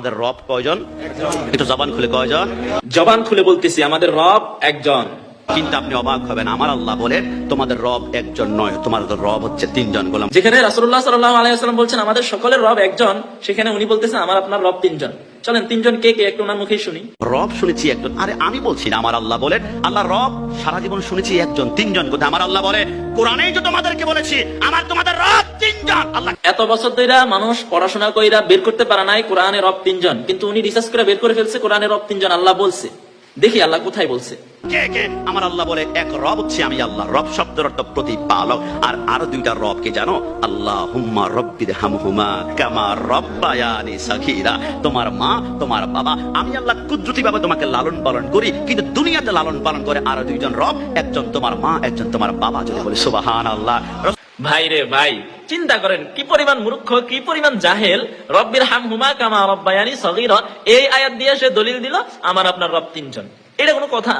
আমাদের রব কয়জন? একটু জবান খুলে কয়জন? জবান খুলে বলতেছি আমাদের রব একজন। কিন্তু আপনি অবাক হবেন, আমার আল্লাহ বলেন তোমাদের রব একজন নয়, তোমাদের রব হচ্ছে তিনজন। গোলাম যেখানে রাসূলুল্লাহ সাল্লাল্লাহু আলাইহি ওয়াসাল্লাম বলছেন আমাদের সকলের রব একজন, সেখানে উনি বলতেছেন আমার আপনার রব তিনজন। চলেন তিনজন কে কে একটু ওনার মুখেই শুনি। রব শুনেছি একজন। আরে আমি বলছি না, আমার আল্লাহ বলেন আল্লাহ রব সারা জীবন শুনেছি একজন। তিনজন কোথায়? আমার আল্লাহ বলে কোরআনেই তো তোমাদেরকে বলেছি আমার তোমাদের রব তিনজন। আল্লাহ এত বছর ধরে মানুষ পড়াশোনা কইরা বের করতে পারে নাই কোরআনের রব তিনজন, কিন্তু উনি রিসার্চ করে বের করে ফেলছে কোরআনের রব তিনজন। আল্লাহ বলছে, দেখি আল্লাহ কোথায় বলছে। কে কে? আমার আল্লাহ বলে এক রব হচ্ছে আমি আল্লাহ। রব শব্দের অর্থ প্রতিপালক। আর আরো দুইটা রব কে জানো? আল্লাহুম্মা রব্বিরহামহুমা কামা রব্বায়ানি সগীরা। তোমার মা তোমার বাবা, আমি আল্লাহ কুদরতি ভাবে তোমাকে লালন পালন করি, কিন্তু দুনিয়াতে লালন পালন করে আরো দুইজন রব, একজন তোমার মা একজন তোমার বাবা। যদি বলে সুবহানাল্লাহ। ভাই রে ভাই, চিন্তা করেন কি পরিমাণ মূর্খ, কি পরিমাণ জাহেল। রব্বির হামহুমা কামা রব্বায়ানি সগীরা, এই আয়াত দিয়ে সে দলিল দিল আমার আপনার রব তিনজন। এটা কোনো কথা?